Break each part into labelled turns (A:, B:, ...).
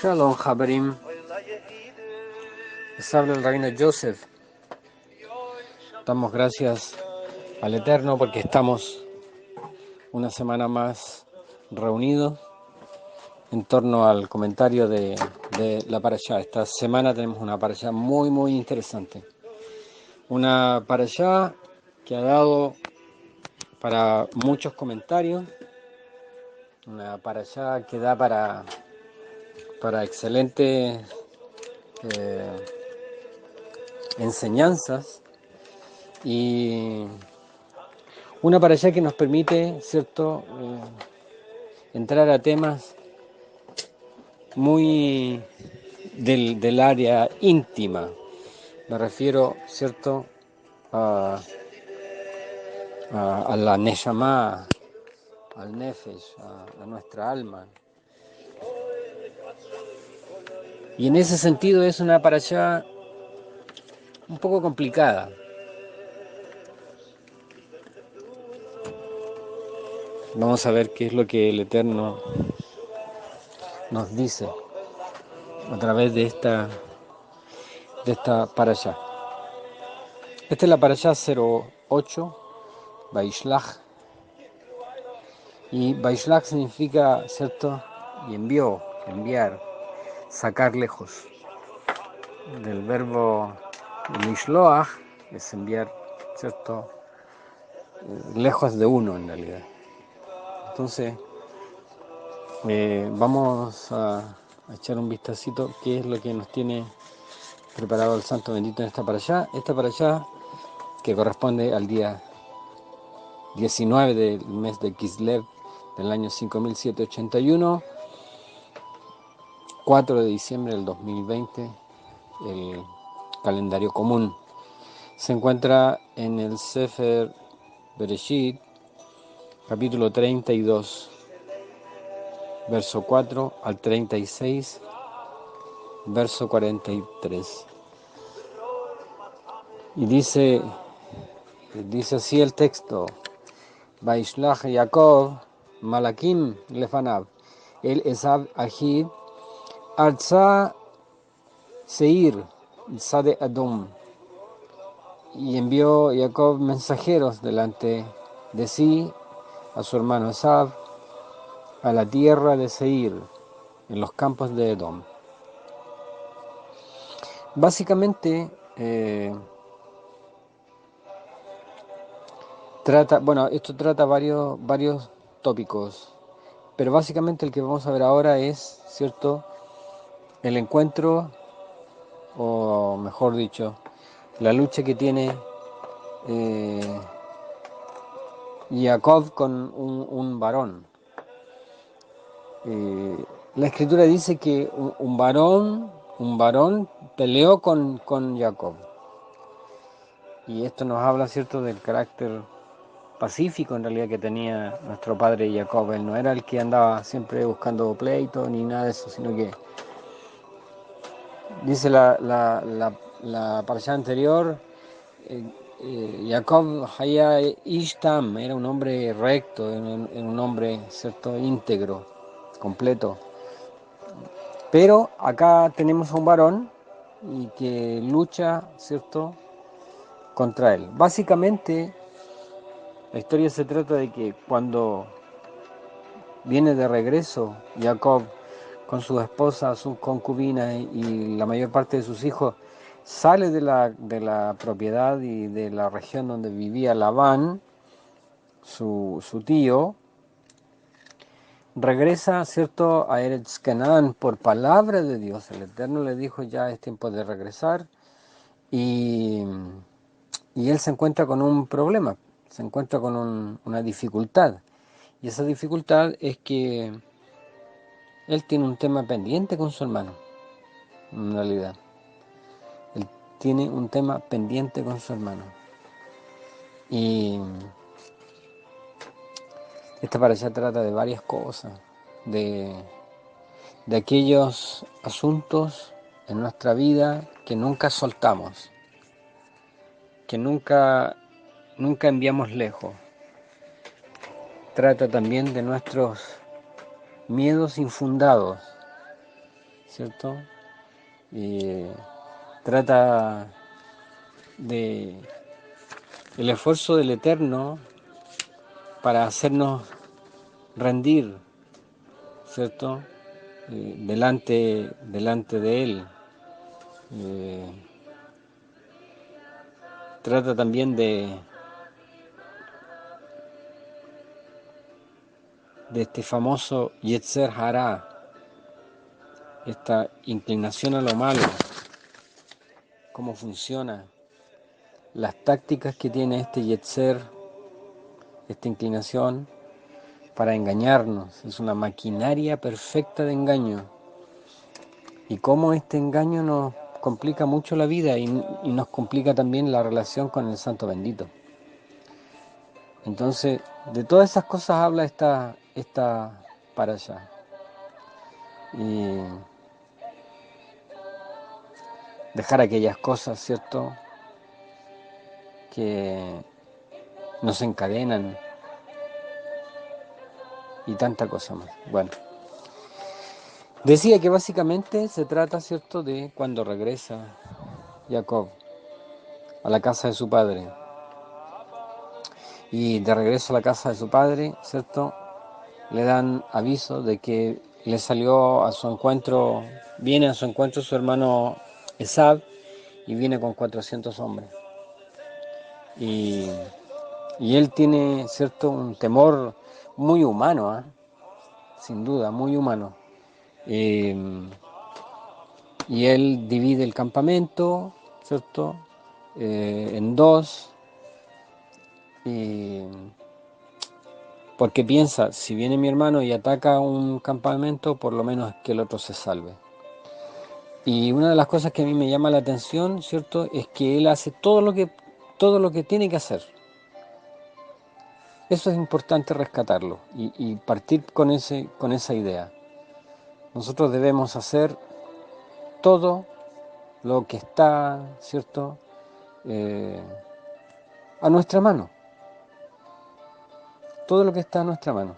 A: Shalom, Haberim. Les habla el rabino Joseph. Damos gracias al Eterno porque estamos una semana más reunidos en torno al comentario de la parashá. Esta semana tenemos una parashá muy interesante. Una parashá que ha dado para muchos comentarios. Una parashá que da para excelentes enseñanzas y una parashá que nos permite, ¿cierto?, entrar a temas muy del área íntima. Me refiero, ¿cierto?, a la Neshama, al Nefesh, a nuestra alma. Y en ese sentido es una parashá un poco complicada. Vamos a ver qué es lo que el Eterno nos dice a través de esta parashá. Esta es la parashá 08, Vaishlach. Y Vaishlach significa, ¿cierto?, y envió, enviar, sacar lejos. Del verbo Mishloach es enviar, ¿cierto?, lejos de uno en realidad. Entonces, vamos a echar un vistacito qué es lo que nos tiene preparado el Santo Bendito en esta parashá. Esta parashá que corresponde al día 19 del mes de Kislev del año 5781, 4 de diciembre del 2020, el calendario común. Se encuentra en el Sefer Bereshit, capítulo 32, verso 4 al 36, verso 43. Y dice así el texto: Vaishlach Yaakov Malakim Lefanav El Esav Ahid Arza Seir Sade Adom. Y envió Jacob mensajeros delante de sí a su hermano Esav a la tierra de Seir, en los campos de Edom. Básicamente esto trata varios tópicos, pero básicamente el que vamos a ver ahora es, ¿cierto?, el encuentro, o mejor dicho, la lucha que tiene Jacob con un varón. La escritura dice que un varón peleó con Jacob. Y esto nos habla, ¿cierto?, del carácter pacífico en realidad que tenía nuestro padre Jacob. Él no era el que andaba siempre buscando pleito ni nada de eso, sino que dice la parashá anterior, Jacob Haya Ishtam, era un hombre recto, era un hombre, ¿cierto?, íntegro, completo. Pero acá tenemos a un varón y que lucha, ¿cierto?, contra él. Básicamente, la historia se trata de que cuando viene de regreso Jacob con su esposa, sus concubinas y la mayor parte de sus hijos, sale de la propiedad y de la región donde vivía Labán, su tío, regresa, ¿cierto?, a Eretz Canaán por palabra de Dios. El Eterno le dijo: ya es tiempo de regresar. Y él se encuentra con un problema, se encuentra con una dificultad. Y esa dificultad es que él tiene un tema pendiente con su hermano, en realidad. Él tiene un tema pendiente con su hermano. Y esta parasha trata de varias cosas, de, de aquellos asuntos en nuestra vida que nunca soltamos, que nunca enviamos lejos. Trata también de nuestros miedos infundados, ¿cierto? Y trata de el esfuerzo del Eterno para hacernos rendir, ¿cierto? Delante de Él. Eh, Trata también de este famoso Yetzer Hará, esta inclinación a lo malo, cómo funciona, las tácticas que tiene este Yetzer, esta inclinación para engañarnos. Es una maquinaria perfecta de engaño. Y cómo este engaño nos complica mucho la vida y nos complica también la relación con el Santo Bendito. Entonces, de todas esas cosas habla esta parasha. Y dejar aquellas cosas, ¿cierto?, que nos encadenan y tanta cosa más. Bueno, decía que básicamente se trata, ¿cierto?, de cuando regresa Jacob a la casa de su padre. Y de regreso a la casa de su padre, ¿cierto?, le dan aviso de que le salió a su encuentro, viene a su encuentro su hermano Esab y viene con 400 hombres. Y él tiene, ¿cierto?, un temor muy humano, sin duda, muy humano. Y él divide el campamento, ¿cierto?, en dos, porque piensa, si viene mi hermano y ataca un campamento, por lo menos que el otro se salve. Y una de las cosas que a mí me llama la atención, ¿cierto?, es que él hace todo lo que tiene que hacer. Eso es importante rescatarlo y partir con esa idea. Nosotros debemos hacer todo lo que está, ¿cierto?, a nuestra mano. Todo lo que está a nuestra mano.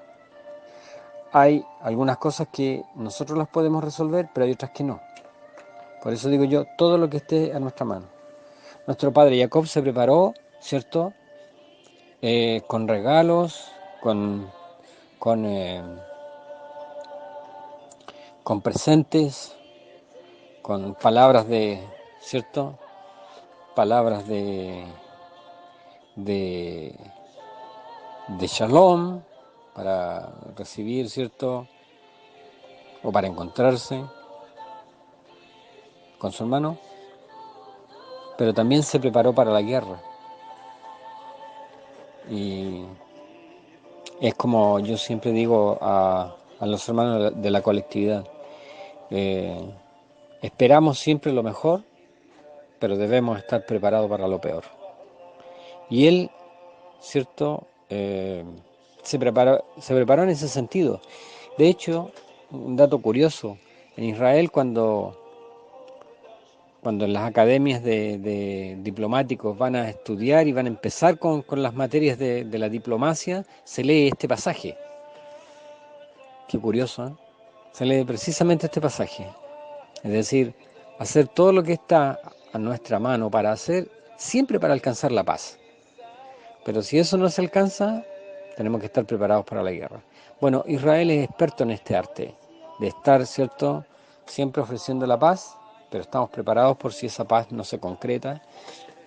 A: Hay algunas cosas que nosotros las podemos resolver, pero hay otras que no. Por eso digo yo, todo lo que esté a nuestra mano. Nuestro padre Jacob se preparó, ¿cierto?, con regalos, con, eh, con presentes, con palabras ¿cierto?, palabras de, de shalom, para recibir, ¿cierto?, o para encontrarse con su hermano, pero también se preparó para la guerra. Y es como yo siempre digo a los hermanos de la colectividad, esperamos siempre lo mejor, pero debemos estar preparados para lo peor. Y él, ¿cierto?, se preparó en ese sentido. De hecho, un dato curioso, en Israel cuando en las academias de diplomáticos van a estudiar y van a empezar con las materias de la diplomacia, se lee este pasaje. Qué curioso, ¿eh? Se lee precisamente este pasaje. Es decir, hacer todo lo que está a nuestra mano para hacer, siempre para alcanzar la paz. Pero si eso no se alcanza, tenemos que estar preparados para la guerra. Bueno, Israel es experto en este arte, de estar, ¿cierto?, siempre ofreciendo la paz, pero estamos preparados por si esa paz no se concreta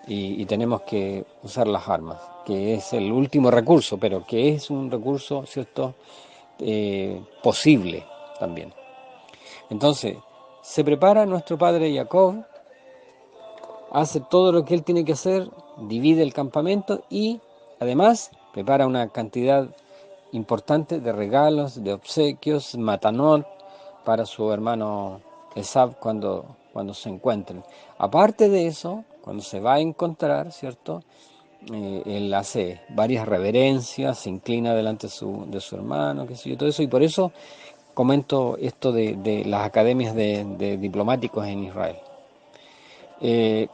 A: y tenemos que usar las armas, que es el último recurso, pero que es un recurso, ¿cierto?, posible también. Entonces, se prepara nuestro padre Jacob, hace todo lo que él tiene que hacer, divide el campamento y además prepara una cantidad importante de regalos, de obsequios, matanot, para su hermano Esab cuando se encuentren. Aparte de eso, cuando se va a encontrar, ¿cierto?, Él hace varias reverencias, se inclina delante de su hermano, qué sé yo, todo eso, y por eso comento esto de las academias de diplomáticos en Israel.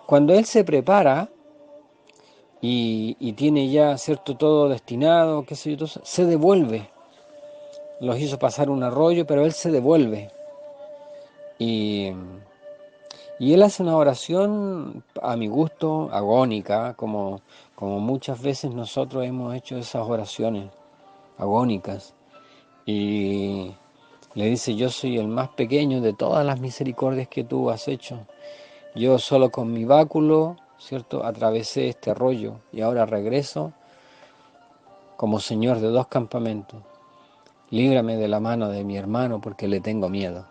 A: Cuando él se prepara y tiene ya cierto todo destinado, qué sé yo, todo eso, se devuelve. Los hizo pasar un arroyo, pero él se devuelve. Y, y él hace una oración, a mi gusto, agónica, como muchas veces nosotros hemos hecho esas oraciones agónicas. Y le dice, yo soy el más pequeño de todas las misericordias que tú has hecho. Yo solo con mi báculo, ¿cierto?, atravesé este arroyo y ahora regreso como señor de dos campamentos. Líbrame de la mano de mi hermano porque le tengo miedo.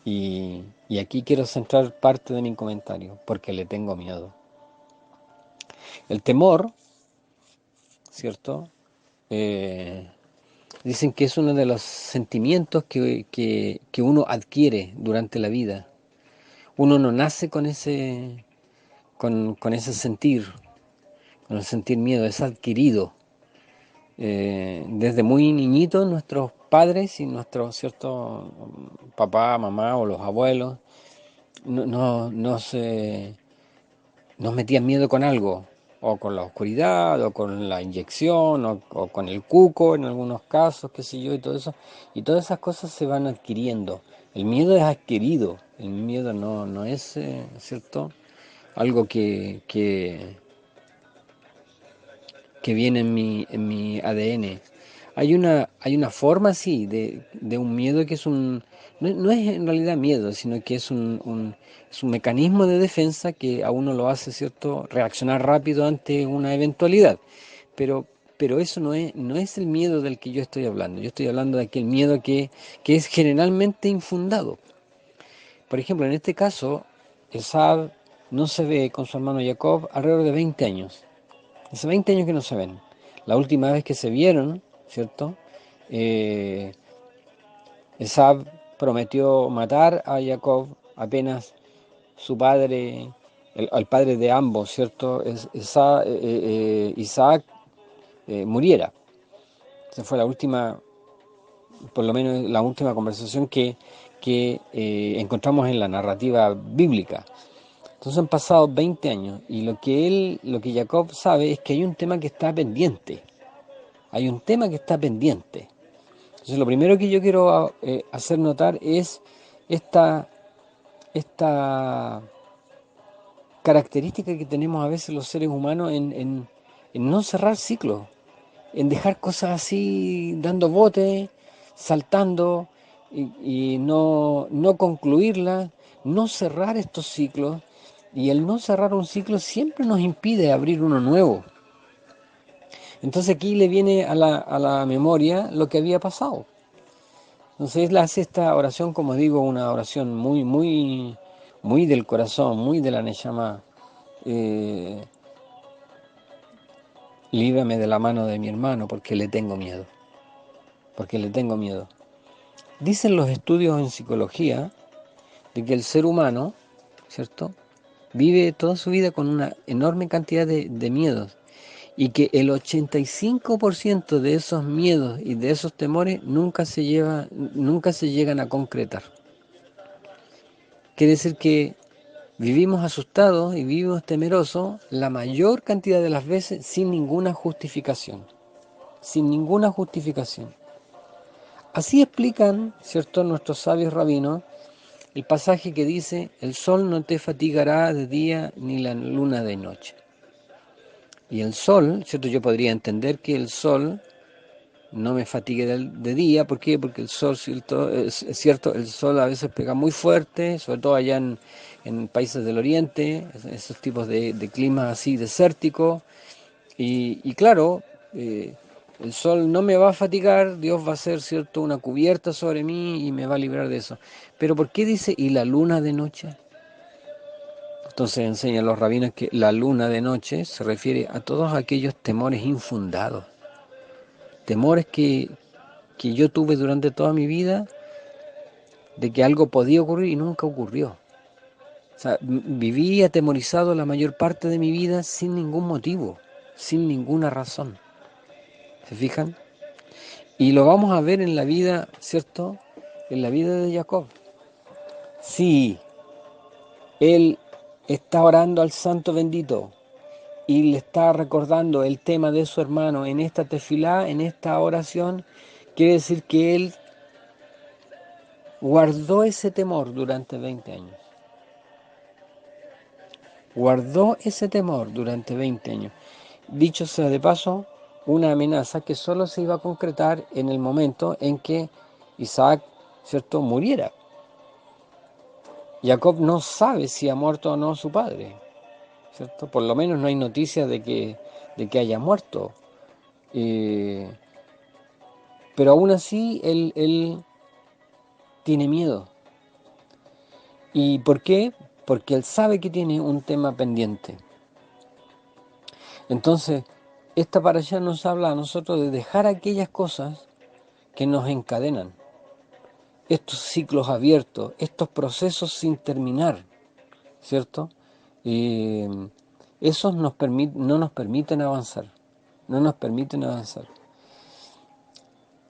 A: Y aquí quiero centrar parte de mi comentario, porque le tengo miedo. El temor, ¿cierto? Eh, Dicen que es uno de los sentimientos que uno adquiere durante la vida. Uno no nace con ese sentir, con el sentir miedo, es adquirido. Desde muy niñitos nuestros padres y nuestros, ¿cierto?, papá, mamá o los abuelos nos metían miedo con algo, o con la oscuridad, o con la inyección, o con el cuco en algunos casos, qué sé yo, y todo eso. Y todas esas cosas se van adquiriendo. El miedo es adquirido, el miedo no es, ¿cierto?, algo que viene en mi ADN. Hay una forma, sí, de un miedo que es un... No es en realidad miedo, sino que es es un mecanismo de defensa que a uno lo hace, ¿cierto?, reaccionar rápido ante una eventualidad. Pero, pero eso no es el miedo del que yo estoy hablando. Yo estoy hablando de aquel miedo que es generalmente infundado. Por ejemplo, en este caso, Esab no se ve con su hermano Jacob alrededor de 20 años. Hace 20 años que no se ven. La última vez que se vieron, ¿cierto? Eh, Esab prometió matar a Jacob apenas su padre, el padre de ambos, ¿cierto? Isaac muriera. Esa fue la última, por lo menos la última conversación que encontramos en la narrativa bíblica. Entonces han pasado 20 años y lo que Jacob sabe es que hay un tema que está pendiente. Hay un tema que está pendiente. Entonces lo primero que yo quiero hacer notar es esta, esta característica que tenemos a veces los seres humanos en no cerrar ciclos, en dejar cosas así dando bote, saltando y no concluirlas, no cerrar estos ciclos. Y el no cerrar un ciclo siempre nos impide abrir uno nuevo. Entonces aquí le viene a la memoria lo que había pasado. Entonces él hace esta oración, como digo, una oración muy del corazón, muy de la Neshama. Eh, Líbrame de la mano de mi hermano porque le tengo miedo. Porque le tengo miedo. Dicen los estudios en psicología de que el ser humano, ¿cierto?, vive toda su vida con una enorme cantidad de miedos y que el 85% de esos miedos y de esos temores nunca se llegan a concretar. Quiere decir que vivimos asustados y vivimos temerosos la mayor cantidad de las veces sin ninguna justificación. Sin ninguna justificación. Así explican, ¿cierto?, nuestros sabios rabinos el pasaje que dice: el sol no te fatigará de día ni la luna de noche. Y el sol, ¿cierto? Yo podría entender que el sol no me fatigue de día. ¿Por qué? Porque el sol, ¿cierto? Es cierto, el sol a veces pega muy fuerte, sobre todo allá en países del oriente, esos tipos de climas así desérticos. Y claro, el sol no me va a fatigar, Dios va a hacer, ¿cierto?, una cubierta sobre mí y me va a librar de eso. Pero ¿por qué dice y la luna de noche? Entonces enseñan los rabinos que la luna de noche se refiere a todos aquellos temores infundados, temores que yo tuve durante toda mi vida de que algo podía ocurrir y nunca ocurrió. O sea, viví atemorizado la mayor parte de mi vida sin ningún motivo. sin ninguna razón. ¿Se fijan? Y lo vamos a ver en la vida, ¿cierto? En la vida de Jacob. Sí, él está orando al Santo Bendito y le está recordando el tema de su hermano en esta tefilá, en esta oración. Quiere decir que él guardó ese temor durante 20 años. Guardó ese temor durante 20 años. Dicho sea de paso, una amenaza que solo se iba a concretar en el momento en que Isaac, ¿cierto?, muriera. Jacob no sabe si ha muerto o no su padre, ¿cierto? Por lo menos no hay noticias de que haya muerto. Pero aún así él tiene miedo. ¿Y por qué? Porque él sabe que tiene un tema pendiente. Entonces, esta parasha nos habla a nosotros de dejar aquellas cosas que nos encadenan, estos ciclos abiertos, estos procesos sin terminar, ¿cierto? Esos no nos permiten avanzar, no nos permiten avanzar.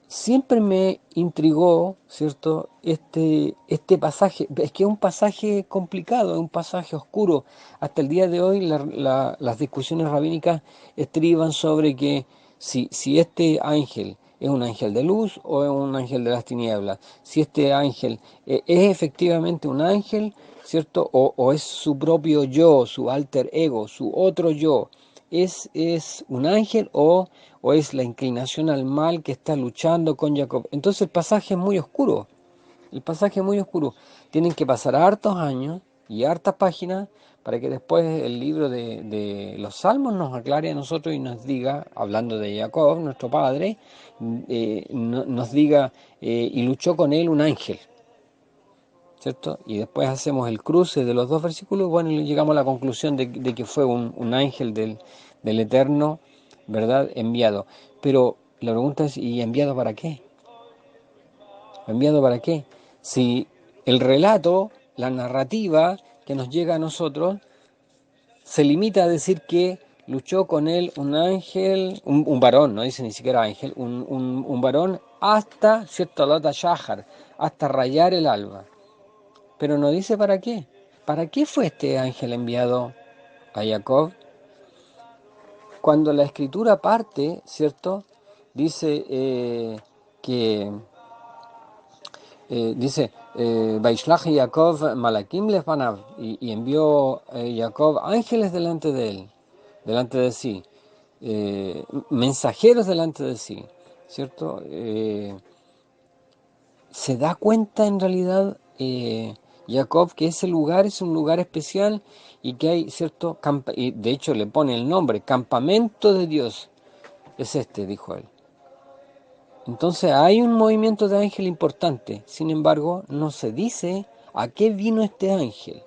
A: Siempre me intrigó, ¿cierto?, este pasaje. Es que es un pasaje complicado, es un pasaje oscuro. Hasta el día de hoy las discusiones rabínicas estriban sobre que si este ángel es un ángel de luz o es un ángel de las tinieblas, si este ángel es efectivamente un ángel, ¿cierto?, o es su propio yo, su alter ego, su otro yo, es un ángel o es la inclinación al mal que está luchando con Jacob. Entonces el pasaje es muy oscuro, el pasaje es muy oscuro. Tienen que pasar hartos años y hartas páginas para que después el libro de los Salmos nos aclare a nosotros y nos diga, hablando de Jacob, nuestro padre, nos diga, y luchó con él un ángel, ¿cierto? Y después hacemos el cruce de los dos versículos, bueno, y llegamos a la conclusión de que fue un ángel del Eterno, ¿verdad?, enviado. Pero la pregunta es, ¿y enviado para qué? ¿Enviado para qué? Si el relato, la narrativa que nos llega a nosotros, se limita a decir que luchó con él un ángel, un varón, no dice ni siquiera ángel, un varón hasta, ¿cierto?, Lota Shahar, hasta rayar el alba. Pero no dice para qué. ¿Para qué fue este ángel enviado a Jacob? Cuando la escritura parte, ¿cierto?, dice que dice Vaishlach Jacob Malakim Lefanav, y envió Jacob ángeles delante de él, delante de sí, mensajeros delante de sí, ¿cierto? Se da cuenta en realidad Jacob que ese lugar es un lugar especial y que hay cierto, y de hecho le pone el nombre, campamento de Dios, es este, dijo él. Entonces hay un movimiento de ángel importante, sin embargo no se dice a qué vino este ángel,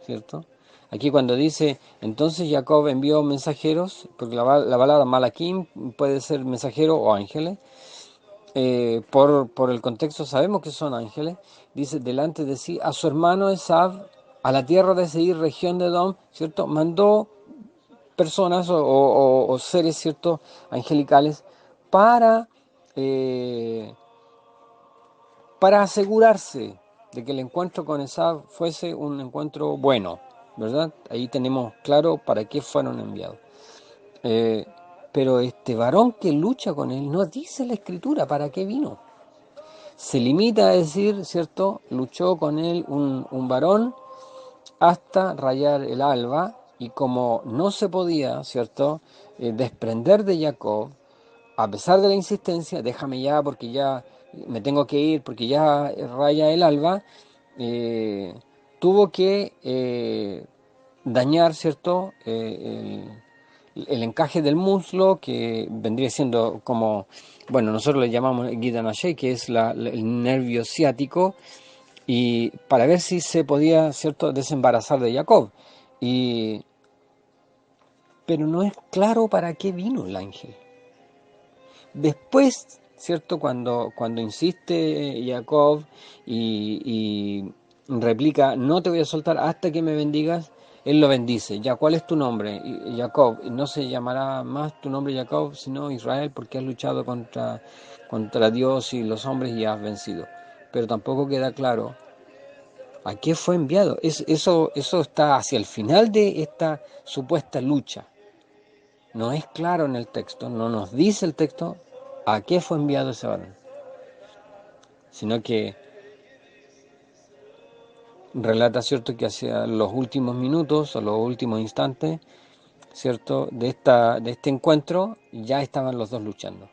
A: ¿cierto? Aquí cuando dice, entonces Jacob envió mensajeros, porque la palabra malakim puede ser mensajero o ángeles, por el contexto sabemos que son ángeles, dice delante de sí a su hermano Esav, a la tierra de Seir, región de Edom, ¿cierto? Mandó personas o seres, ¿cierto?, angelicales para, eh, para asegurarse de que el encuentro con Esav fuese un encuentro bueno, ¿verdad? Ahí tenemos claro para qué fueron enviados. Pero este varón que lucha con él no dice la escritura para qué vino. Se limita a decir, ¿cierto?, luchó con él un varón hasta rayar el alba, y como no se podía, ¿cierto?, desprender de Jacob, a pesar de la insistencia, déjame ya porque ya me tengo que ir, porque ya raya el alba, tuvo que dañar, ¿cierto?, el encaje del muslo, que vendría siendo como, bueno, nosotros le llamamos Gidanashe, que es el nervio ciático, y para ver si se podía, ¿cierto?, desembarazar de Jacob. Pero no es claro para qué vino el ángel. Después, ¿cierto?, cuando insiste Jacob y replica, no te voy a soltar hasta que me bendigas, él lo bendice. Ya, ¿cuál es tu nombre? Jacob. Y no se llamará más tu nombre Jacob, sino Israel, porque has luchado contra Dios y los hombres y has vencido. Pero tampoco queda claro a qué fue enviado. Eso está hacia el final de esta supuesta lucha. No es claro en el texto, no nos dice el texto a qué fue enviado ese varón, sino que relata, ¿cierto?, que hacia los últimos minutos o los últimos instantes, ¿cierto?, de este encuentro ya estaban los dos luchando.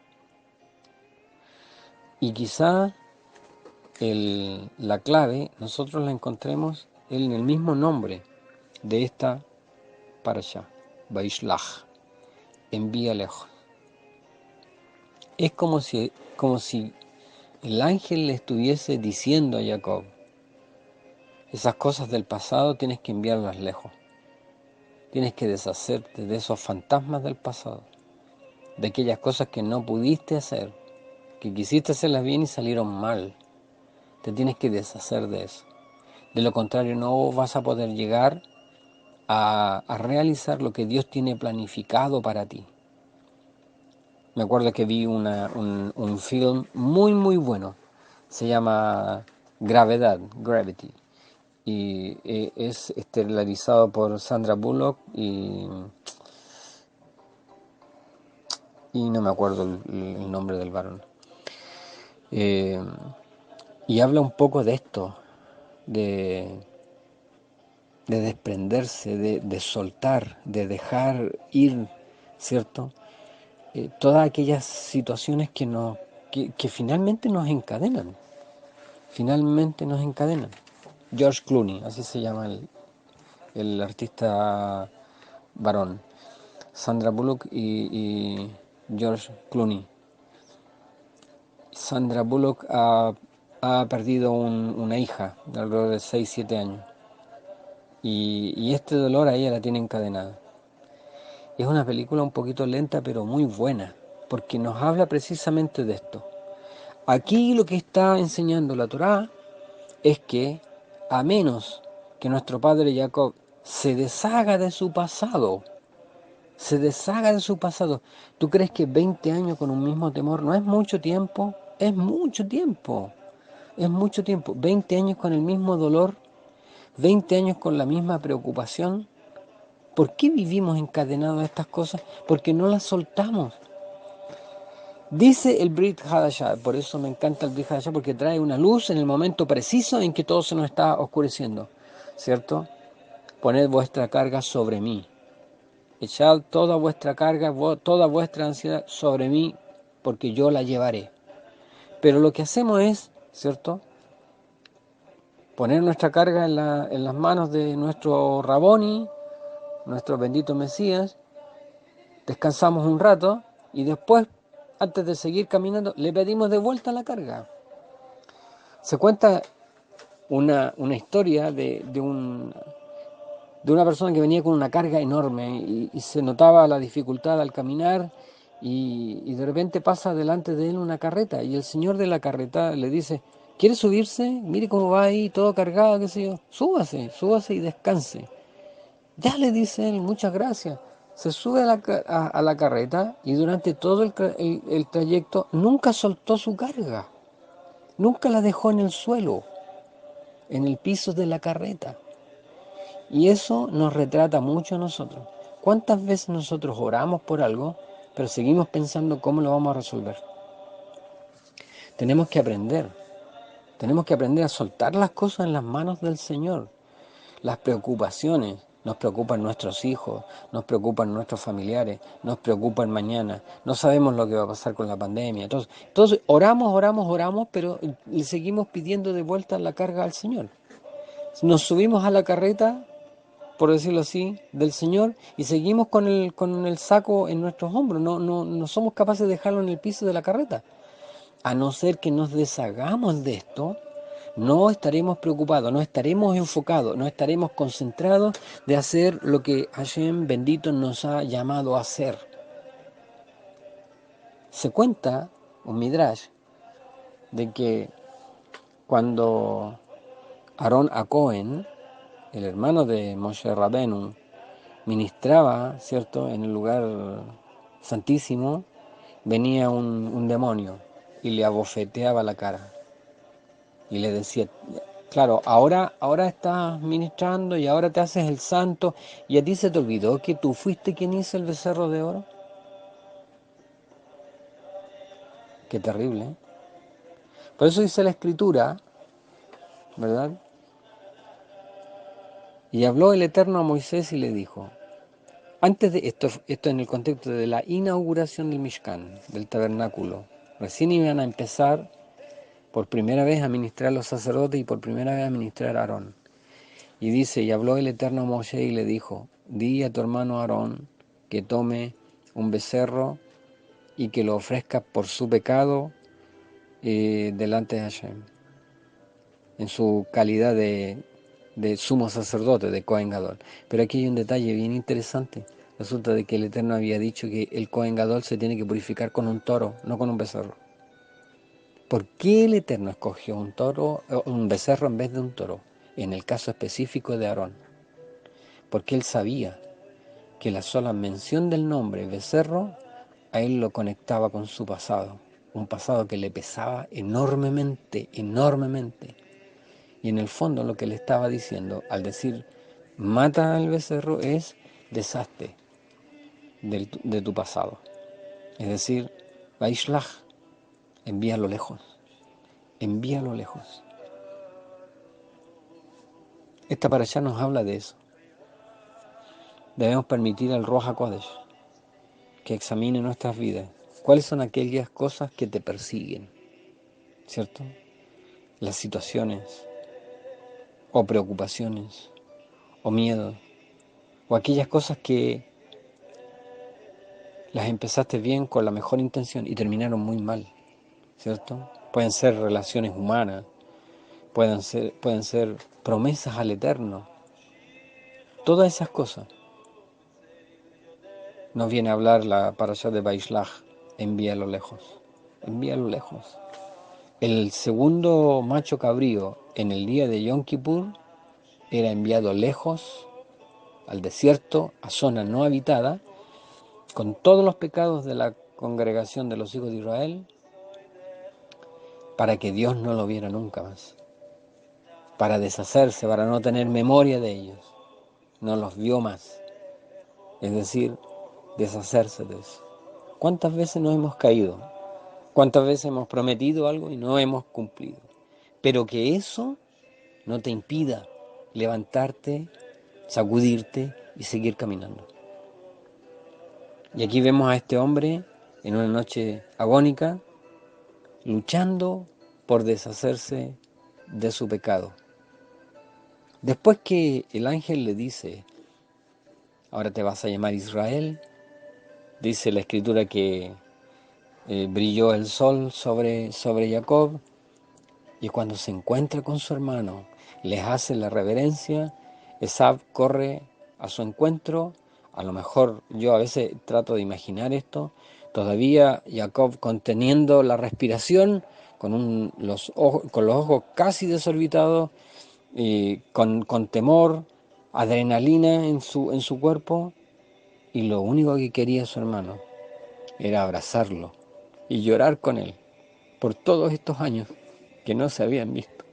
A: Y quizá la clave nosotros la encontremos en el mismo nombre de esta parasha, Vaishlach, envía lejos. Es como si el ángel le estuviese diciendo a Jacob, esas cosas del pasado tienes que enviarlas lejos. Tienes que deshacerte de esos fantasmas del pasado, de aquellas cosas que no pudiste hacer, que quisiste hacerlas bien y salieron mal. Te tienes que deshacer de eso. De lo contrario, no vas a poder llegar a realizar lo que Dios tiene planificado para ti. Me acuerdo que vi un film muy, muy bueno. Se llama Gravedad, Gravity. Y es estelarizado por Sandra Bullock y no me acuerdo el nombre del varón. Y habla un poco de esto, de desprenderse, de soltar, de dejar ir, ¿cierto? Todas aquellas situaciones que finalmente nos encadenan, George Clooney, así se llama el artista varón. Sandra Bullock y George Clooney. Sandra Bullock ha perdido una hija de alrededor de 6-7 años y este dolor a ella la tiene encadenada. Es una película un poquito lenta pero muy buena porque nos habla precisamente de esto. Aquí lo que está enseñando la Torá es que a menos que nuestro padre Jacob se deshaga de su pasado, ¿tú crees que 20 años con un mismo temor no es mucho tiempo? Es mucho tiempo. Es mucho tiempo, 20 años con el mismo dolor, 20 años con la misma preocupación. ¿Por qué vivimos encadenados a estas cosas? Porque no las soltamos. Dice el Brit Hadashah, por eso me encanta el Brit Hadashah, porque trae una luz en el momento preciso en que todo se nos está oscureciendo, ¿cierto? Poned vuestra carga sobre mí. Echad toda vuestra carga, toda vuestra ansiedad sobre mí, porque yo la llevaré. Pero lo que hacemos es, ¿cierto?, poner nuestra carga en las manos de nuestro Raboni, nuestro bendito Mesías, descansamos un rato y después, antes de seguir caminando, le pedimos de vuelta la carga. Se cuenta una historia de una persona que venía con una carga enorme y se notaba la dificultad al caminar y de repente pasa delante de él una carreta y el señor de la carreta le dice, ¿quiere subirse? Mire cómo va ahí, todo cargado, qué sé yo. Súbase y descanse. Ya, le dice él, muchas gracias. Se sube a la carreta y durante todo el trayecto nunca soltó su carga. Nunca la dejó en el suelo, en el piso de la carreta. Y eso nos retrata mucho a nosotros. ¿Cuántas veces nosotros oramos por algo, pero seguimos pensando cómo lo vamos a resolver? Tenemos que aprender a soltar las cosas en las manos del Señor. Las preocupaciones, nos preocupan nuestros hijos, nos preocupan nuestros familiares, nos preocupan mañana, no sabemos lo que va a pasar con la pandemia. Entonces oramos, pero le seguimos pidiendo de vuelta la carga al Señor. Nos subimos a la carreta, por decirlo así, del Señor y seguimos con el saco en nuestros hombros. No somos capaces de dejarlo en el piso de la carreta. A no ser que nos deshagamos de esto, no estaremos preocupados, no estaremos enfocados, no estaremos concentrados de hacer lo que Hashem bendito nos ha llamado a hacer. Se cuenta, un midrash, de que cuando Aarón a Cohen el hermano de Moshe Rabenu, ministraba, ¿cierto?, en el lugar santísimo, venía un demonio y le abofeteaba la cara y le decía, claro, ahora estás ministrando y ahora te haces el santo y a ti se te olvidó que tú fuiste quien hizo el becerro de oro. Qué terrible, ¿eh? Por eso dice la Escritura, ¿verdad? Y habló el Eterno a Moisés y le dijo, antes de esto en el contexto de la inauguración del Mishkan, del tabernáculo, recién iban a empezar por primera vez a ministrar los sacerdotes y por primera vez a ministrar a Aarón. Y dice, y habló el Eterno a Moshe y le dijo, di a tu hermano Aarón que tome un becerro y que lo ofrezca por su pecado delante de Hashem, en su calidad de sumo sacerdote, de Cohen Gadol. Pero aquí hay un detalle bien interesante. Resulta de que el Eterno había dicho que el Cohen Gadol se tiene que purificar con un toro, no con un becerro. ¿Por qué el Eterno escogió un becerro en vez de un toro? En el caso específico de Aarón. Porque él sabía que la sola mención del nombre becerro a él lo conectaba con su pasado. Un pasado que le pesaba enormemente, enormemente. Y en el fondo lo que le estaba diciendo al decir mata al becerro es deshazte de tu pasado. Es decir, Vaishlach, envíalo lejos, envíalo lejos. Esta parashá nos habla de eso. Debemos permitir al Ruach HaKodesh que examine nuestras vidas. ¿Cuáles son aquellas cosas que te persiguen? ¿Cierto? Las situaciones, o preocupaciones, o miedos, o aquellas cosas que las empezaste bien con la mejor intención y terminaron muy mal, ¿cierto? Pueden ser relaciones humanas, pueden ser promesas al Eterno. Todas esas cosas nos viene a hablar la parashá de Vaishlach, envíalo lejos, envíalo lejos. El segundo macho cabrío en el día de Yom Kippur era enviado lejos, al desierto, a zona no habitada, con todos los pecados de la congregación de los hijos de Israel, para que Dios no lo viera nunca más, para deshacerse, para no tener memoria de ellos. No los vio más, es decir, deshacerse de eso. ¿Cuántas veces nos hemos caído? ¿Cuántas veces hemos prometido algo y no hemos cumplido? Pero que eso no te impida levantarte, sacudirte y seguir caminando. Y aquí vemos a este hombre en una noche agónica, luchando por deshacerse de su pecado. Después que el ángel le dice, ahora te vas a llamar Israel, dice la escritura que brilló el sol sobre Jacob, y cuando se encuentra con su hermano, les hace la reverencia, Esav corre a su encuentro. A lo mejor yo a veces trato de imaginar esto, todavía Jacob conteniendo la respiración, con los ojos casi desorbitados, con temor, adrenalina en su cuerpo, y lo único que quería su hermano era abrazarlo y llorar con él por todos estos años que no se habían visto.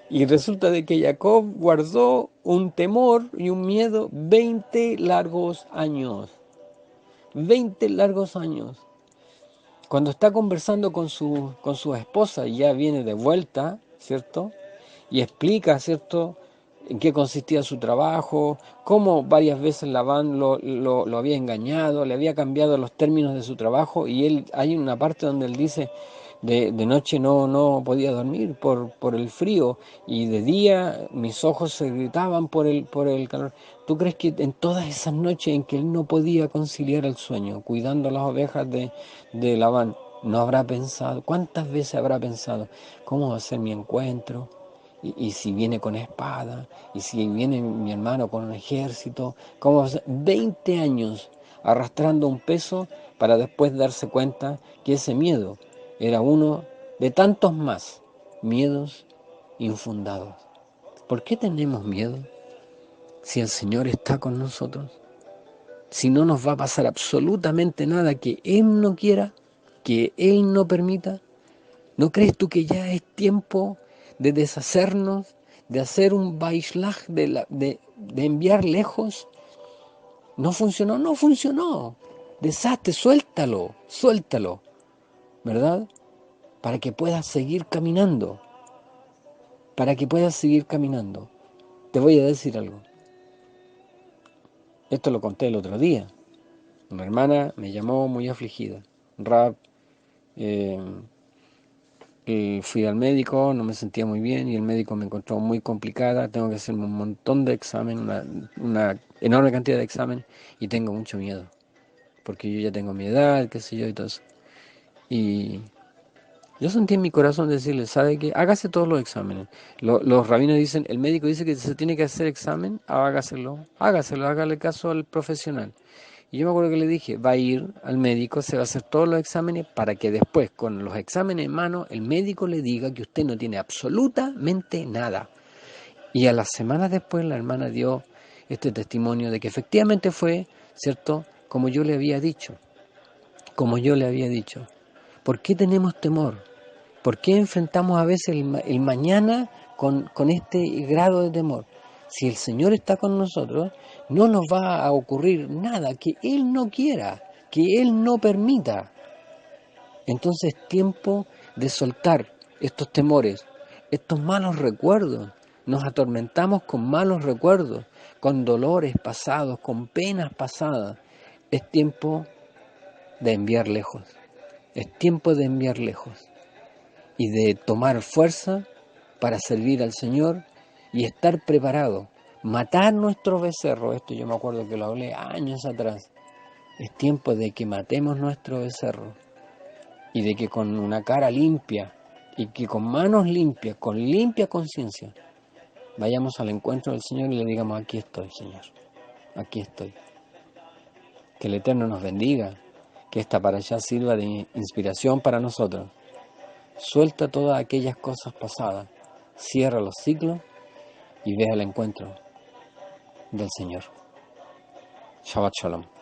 A: Y resulta de que Jacob guardó un temor y un miedo 20 largos años. 20 largos años. Cuando está conversando con su esposa, y ya viene de vuelta, ¿cierto? Y explica, ¿cierto?, en qué consistía su trabajo, cómo varias veces Labán lo había engañado, le había cambiado los términos de su trabajo, y él, hay una parte donde él dice, de noche no podía dormir por el frío, y de día mis ojos se irritaban por el calor. ¿Tú crees que en todas esas noches en que él no podía conciliar el sueño, cuidando las ovejas de Labán, no habrá pensado, cuántas veces habrá pensado, cómo va a ser mi encuentro? Y si viene con espada, y si viene mi hermano con un ejército, ¿cómo va a ser? 20 años arrastrando un peso para después darse cuenta que ese miedo era uno de tantos más miedos infundados. ¿Por qué tenemos miedo? si el Señor está con nosotros, si no nos va a pasar absolutamente nada que Él no quiera, que Él no permita? ¿No crees tú que ya es tiempo de deshacernos, de hacer un Baishlach, de enviar lejos? No funcionó, no funcionó. Deshazte, suéltalo, suéltalo, ¿verdad? Para que puedas seguir caminando, para que puedas seguir caminando. Te voy a decir algo. Esto lo conté el otro día. Una hermana me llamó muy afligida. Rab, eh, fui al médico, no me sentía muy bien y el médico me encontró muy complicada. Tengo que hacerme un montón de exámenes, una enorme cantidad de exámenes y tengo mucho miedo. Porque yo ya tengo mi edad, qué sé yo y todo eso. Y yo sentí en mi corazón decirle, ¿sabe qué? Hágase todos los exámenes. Los rabinos dicen, el médico dice que se tiene que hacer examen, hágaselo, hágale caso al profesional. Y yo me acuerdo que le dije, va a ir al médico, se va a hacer todos los exámenes para que después, con los exámenes en mano, el médico le diga que usted no tiene absolutamente nada. Y a las semanas después la hermana dio este testimonio de que efectivamente fue, ¿cierto? Como yo le había dicho, como yo le había dicho. ¿Por qué tenemos temor? ¿Por qué enfrentamos a veces el mañana con este grado de temor? Si el Señor está con nosotros, no nos va a ocurrir nada que Él no quiera, que Él no permita. Entonces es tiempo de soltar estos temores, estos malos recuerdos. Nos atormentamos con malos recuerdos, con dolores pasados, con penas pasadas. Es tiempo de enviar lejos. Es tiempo de enviar lejos y de tomar fuerza para servir al Señor y estar preparado. Matar nuestro becerro, esto yo me acuerdo que lo hablé años atrás. Es tiempo de que matemos nuestro becerro y de que con una cara limpia y que con manos limpias, con limpia conciencia, vayamos al encuentro del Señor y le digamos, aquí estoy, Señor, aquí estoy. Que el Eterno nos bendiga, que esta parashá sirva de inspiración para nosotros. Suelta todas aquellas cosas pasadas, cierra los ciclos y ve al encuentro del Señor. Shabbat Shalom.